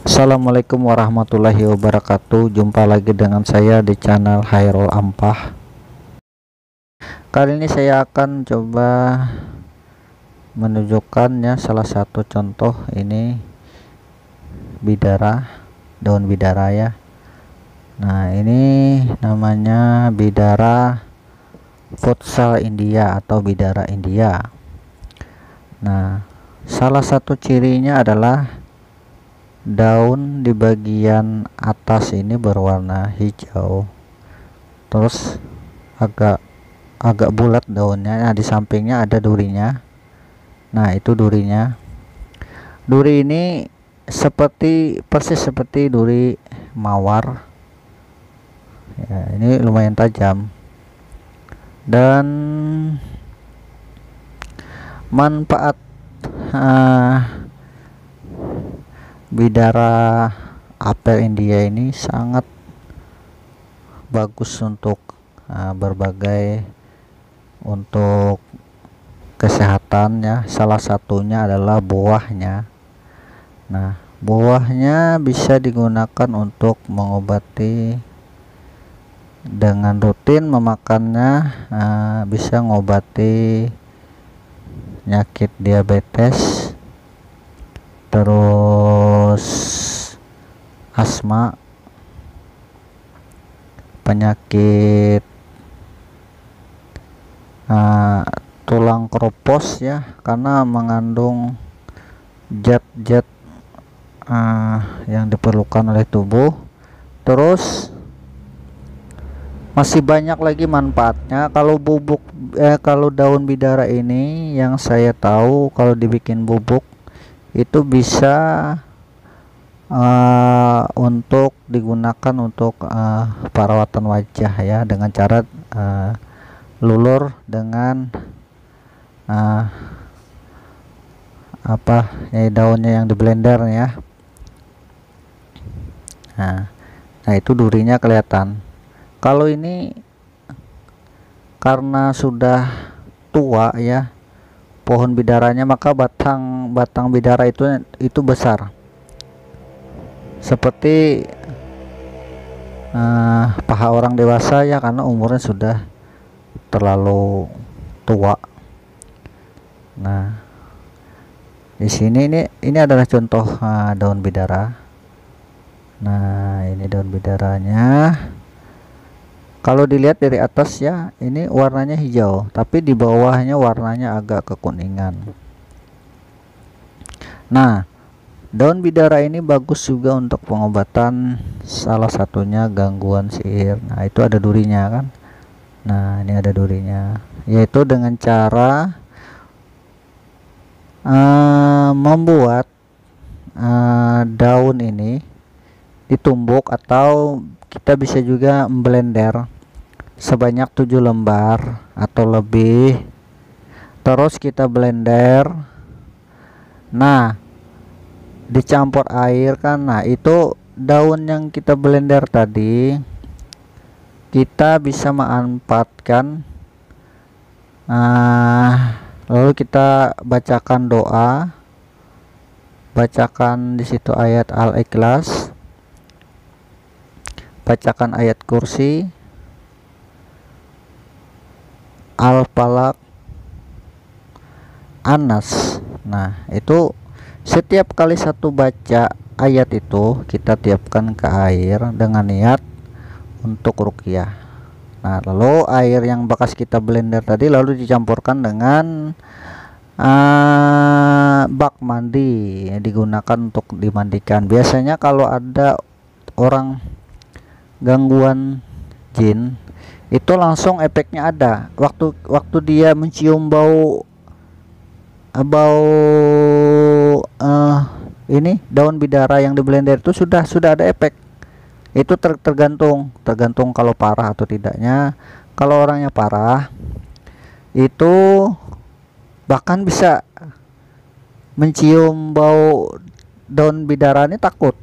Assalamualaikum warahmatullahi wabarakatuh. Jumpa lagi dengan saya di channel Khairul Ampah. Kali ini saya akan coba menunjukkannya salah satu contoh ini bidara, daun bidara ya. Nah, ini namanya bidara futsal India atau bidara India. Nah, salah satu cirinya adalah daun di bagian atas ini berwarna hijau, terus agak bulat daunnya. Nah, di sampingnya ada durinya. Nah, itu durinya. Duri ini persis seperti duri mawar ya, ini lumayan tajam. Dan manfaat bidara apel India ini sangat bagus untuk berbagai untuk kesehatan ya. Salah satunya adalah buahnya. Nah, buahnya bisa digunakan untuk mengobati, dengan rutin memakannya bisa mengobati penyakit diabetes, terus asma, penyakit tulang keropos ya, karena mengandung zat-zat yang diperlukan oleh tubuh. Terus masih banyak lagi manfaatnya. Kalau kalau daun bidara ini yang saya tahu, kalau dibikin bubuk itu bisa untuk digunakan untuk perawatan wajah ya, dengan cara lulur dengan daunnya yang di blender ya. Nah, itu durinya kelihatan. Kalau ini karena sudah tua ya pohon bidaranya, maka batang bidara itu besar seperti paha orang dewasa ya, karena umurnya sudah terlalu tua. Nah, di sini ini adalah contoh daun bidara. Nah, ini daun bidaranya. Kalau dilihat dari atas ya, ini warnanya hijau, tapi di bawahnya warnanya agak kekuningan. Nah, daun bidara ini bagus juga untuk pengobatan, salah satunya gangguan sihir. Nah, itu ada durinya kan. Nah, ini ada durinya, yaitu dengan cara membuat daun ini ditumbuk, atau kita bisa juga blender sebanyak 7 lembar atau lebih. Terus kita blender. Nah, dicampur air kan. Nah, itu daun yang kita blender tadi kita bisa manfaatkan. Lalu kita bacakan doa, bacakan di situ ayat Al-Ikhlas, bacakan ayat kursi, Al-Falaq, Anas. Nah, itu setiap kali satu baca ayat itu kita tiupkan ke air dengan niat untuk ruqyah. Nah, lalu air yang bekas kita blender tadi lalu dicampurkan dengan bak mandi, digunakan untuk dimandikan. Biasanya kalau ada orang gangguan jin, itu langsung efeknya ada. Waktu dia mencium bau ini daun bidara yang di blender itu sudah ada efek. Itu tergantung kalau parah atau tidaknya. Kalau orangnya parah, itu bahkan bisa mencium bau daun bidara ini takut.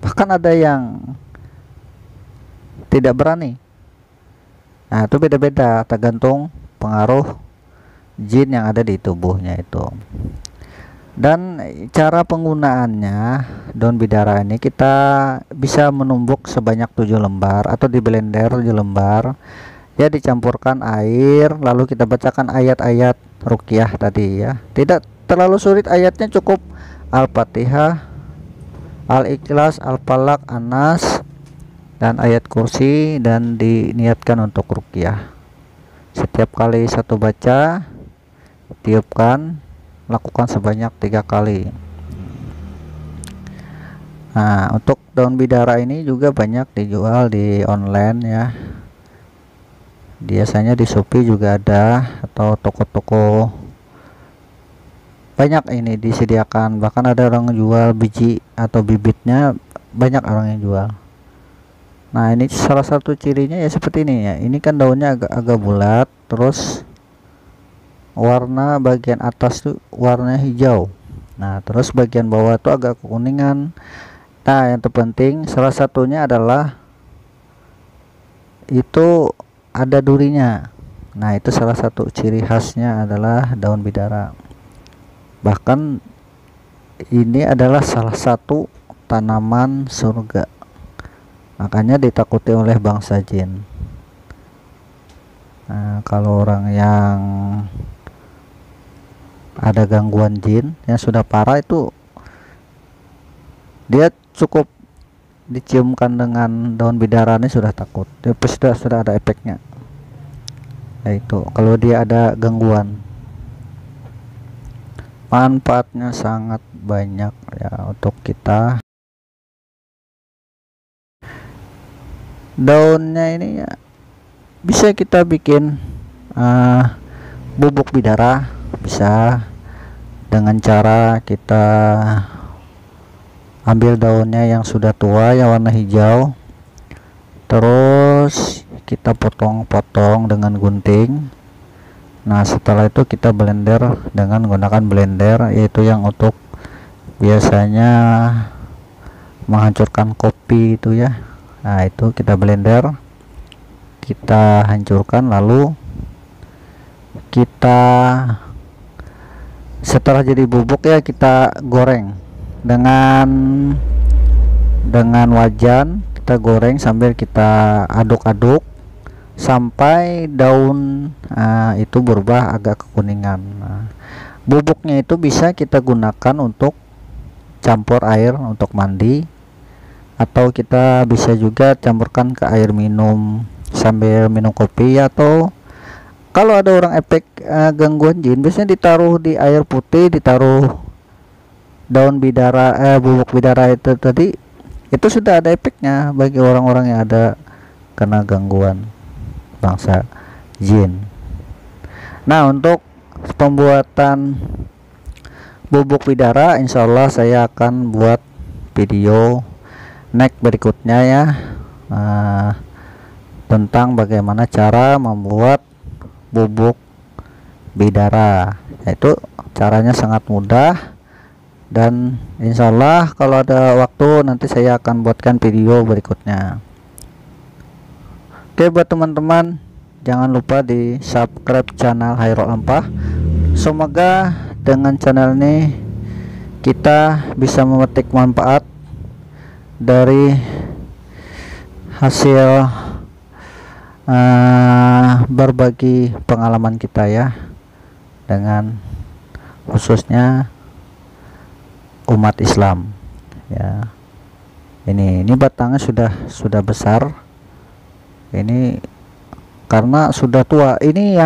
Bahkan ada yang tidak berani. Nah, itu beda-beda tergantung pengaruh jin yang ada di tubuhnya itu. Dan cara penggunaannya daun bidara ini, kita bisa menumbuk sebanyak 7 lembar atau di blender 7 lembar ya, dicampurkan air, lalu kita bacakan ayat-ayat ruqyah tadi ya. Tidak terlalu sulit ayatnya, cukup Al-Fatihah, Al-Ikhlas, Al-Falaq, An-Nas, dan ayat kursi, dan diniatkan untuk ruqyah. Setiap kali satu baca, tiupkan, lakukan sebanyak 3 kali. Nah, untuk daun bidara ini juga banyak dijual di online ya. Biasanya di Shopee juga ada, atau toko-toko banyak ini disediakan. Bahkan ada orang jual biji atau bibitnya, banyak orang yang jual. Nah, ini salah satu cirinya ya seperti ini ya. Ini kan daunnya agak bulat, terus warna bagian atas tuh warna hijau. Nah, terus bagian bawah tuh agak kekuningan. Nah, yang terpenting salah satunya adalah itu ada durinya. Nah, itu salah satu ciri khasnya adalah daun bidara. Bahkan ini adalah salah satu tanaman surga, makanya ditakuti oleh bangsa jin. Nah, kalau orang yang ada gangguan jin yang sudah parah itu, dia cukup diciumkan dengan daun bidara ini sudah takut, dia sudah ada efeknya. Yaitu kalau dia ada gangguan, manfaatnya sangat banyak ya untuk kita. Daunnya ini ya bisa kita bikin bubuk bidara, bisa dengan cara kita ambil daunnya yang sudah tua yang warna hijau, terus kita potong-potong dengan gunting. Nah, setelah itu kita blender dengan menggunakan blender, yaitu yang untuk biasanya menghancurkan kopi itu ya. Nah, itu kita blender, kita hancurkan, lalu kita setelah jadi bubuk ya kita goreng dengan wajan. Kita goreng sambil kita aduk-aduk sampai daun itu berubah agak kekuningan. Nah, bubuknya itu bisa kita gunakan untuk campur air untuk mandi, atau kita bisa juga campurkan ke air minum sambil minum kopi. Atau kalau ada orang efek gangguan jin, biasanya ditaruh di air putih, ditaruh daun bidara, bubuk bidara itu tadi, itu sudah ada efeknya bagi orang-orang yang ada kena gangguan bangsa jin. Nah, untuk pembuatan bubuk bidara, insya Allah saya akan buat video next berikutnya ya, tentang bagaimana cara membuat bubuk bidara. Itu caranya sangat mudah, dan insya Allah kalau ada waktu nanti saya akan buatkan video berikutnya. Oke, buat teman-teman jangan lupa di subscribe channel Khairul Ampah. Semoga dengan channel ini kita bisa memetik manfaat dari hasil berbagi pengalaman kita ya, dengan khususnya umat Islam ya. Ini batangnya sudah besar. Ini karena sudah tua. Ini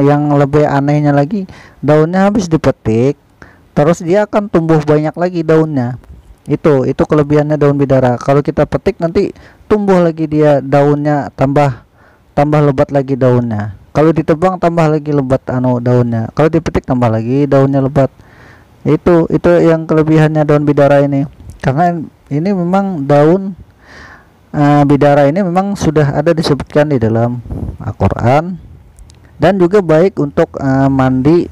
yang lebih anehnya lagi, daunnya habis dipetik terus dia akan tumbuh banyak lagi daunnya. Itu kelebihannya daun bidara. Kalau kita petik nanti tumbuh lagi dia daunnya, tambah lebat lagi daunnya. Kalau ditebang tambah lagi lebat daunnya. Kalau dipetik tambah lagi daunnya lebat. Itu yang kelebihannya daun bidara ini. Karena ini memang daun bidara ini memang sudah ada disebutkan di dalam Al-Quran, dan juga baik untuk mandi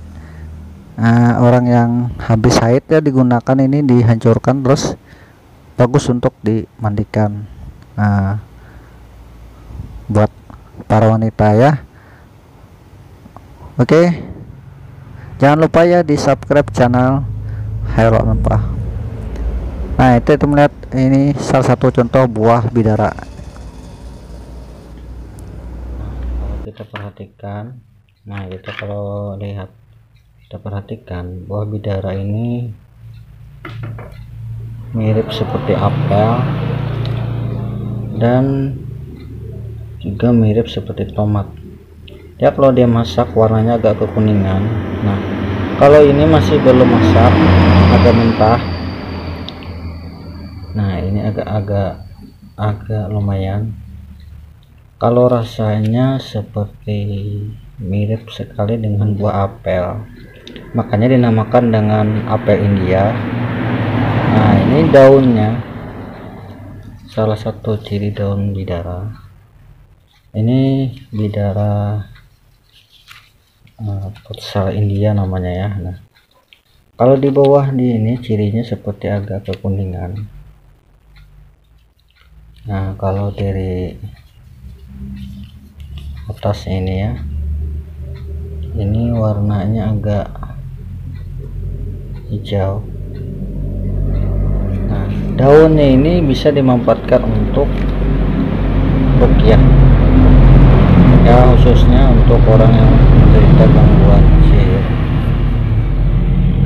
orang yang habis haid ya, digunakan ini, dihancurkan terus bagus untuk dimandikan. Buat para wanita ya, Oke, jangan lupa ya di subscribe channel Hairul Mempah. Nah, itu melihat ini salah satu contoh buah bidara. Kalau kita perhatikan, nah kita kalau lihat, kita perhatikan buah bidara ini mirip seperti apel dan juga mirip seperti tomat ya. Kalau dia masak warnanya agak kekuningan. Nah, kalau ini masih belum masak, agak mentah. Nah, ini agak lumayan. Kalau rasanya seperti mirip sekali dengan buah apel, makanya dinamakan dengan apel India. Nah, ini daunnya, salah satu ciri daun bidara. Ini bidara futsal India namanya ya. Nah, kalau di bawah di ini cirinya seperti agak kekuningan. Nah, kalau dari atas ini ya, ini warnanya agak hijau. Nah, daunnya ini bisa dimanfaatkan untuk ruqyah ya, khususnya untuk orang yang menderita gangguan sihir.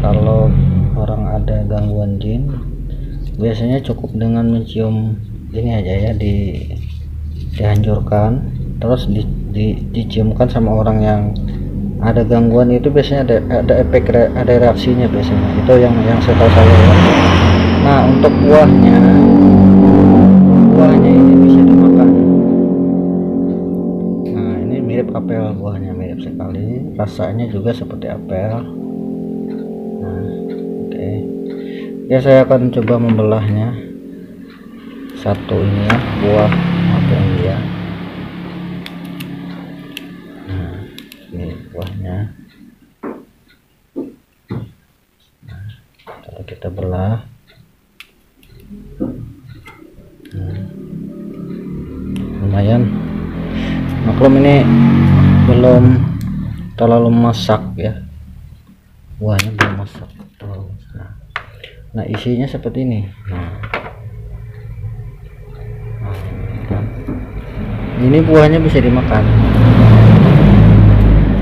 Kalau orang ada gangguan jin, biasanya cukup dengan mencium ini aja ya, dihancurkan terus diciumkan sama orang yang ada gangguan itu, biasanya ada efek, ada reaksinya biasanya. Itu yang saya tahu saya ya. Nah, untuk buahnya ini bisa dimakan. Nah, ini mirip apel, buahnya mirip sekali, rasanya juga seperti apel. Nah, oke. Ya, saya akan coba membelahnya satu ini ya, buah apel India. Nah, ini buahnya. Nah, kalau kita belah, lumayan. Maklum ini belum terlalu masak ya, buahnya belum masak terlalu. Nah, isinya seperti ini. Ini buahnya bisa dimakan.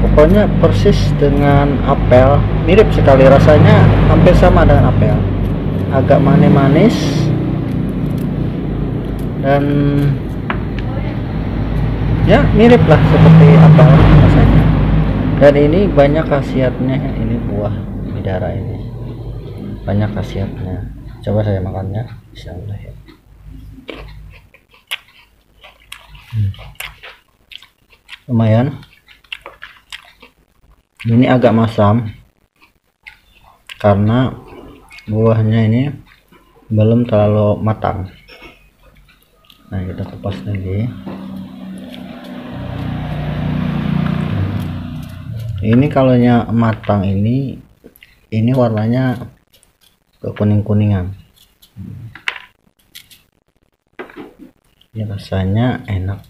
Pokoknya persis dengan apel, mirip sekali rasanya, hampir sama dengan apel. Agak manis dan ya mirip lah seperti apel rasanya. Dan ini banyak khasiatnya, ini buah bidara ini banyak khasiatnya. Coba saya makannya, bismillah ya. Lumayan, ini agak masam karena buahnya ini belum terlalu matang. Nah, kita kupas lagi. Ini kalau matang ini warnanya kekuning-kuningan. Ini rasanya enak,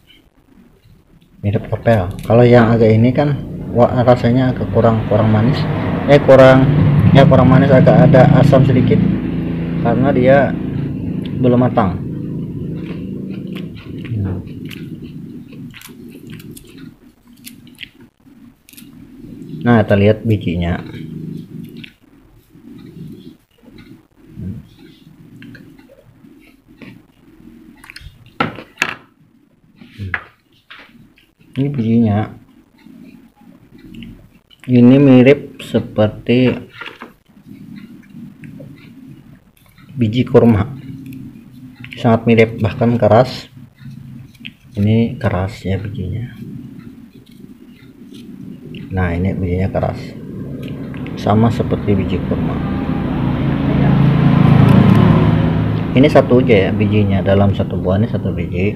mirip apel. Kalau yang agak ini kan rasanya agak kurang manis, kurang manis, agak ada asam sedikit karena dia belum matang. Nah, kita lihat bijinya. Ini bijinya, ini mirip seperti biji kurma, sangat mirip, bahkan keras. Ini keras ya bijinya. Nah, ini bijinya keras, sama seperti biji kurma. Ini satu aja ya bijinya, dalam satu buah ini satu biji.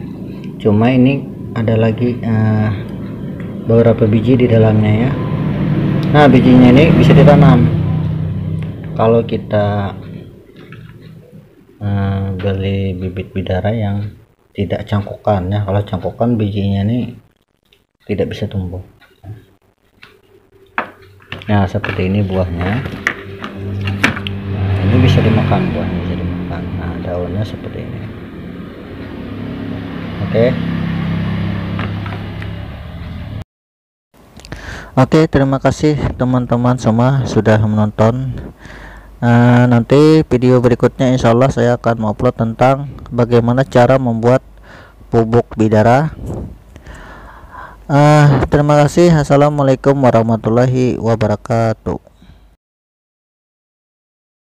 Cuma ini ada lagi beberapa biji di dalamnya ya. Nah, bijinya ini bisa ditanam. Kalau kita beli bibit bidara yang tidak cangkukan ya, kalau cangkukan bijinya ini tidak bisa tumbuh. Nah, seperti ini buahnya. Nah, ini bisa dimakan, buahnya bisa dimakan. Nah, daunnya seperti ini. Oke, terima kasih teman-teman semua sudah menonton. Nanti video berikutnya insya Allah saya akan upload tentang bagaimana cara membuat bubuk bidara. Terima kasih. Assalamualaikum warahmatullahi wabarakatuh.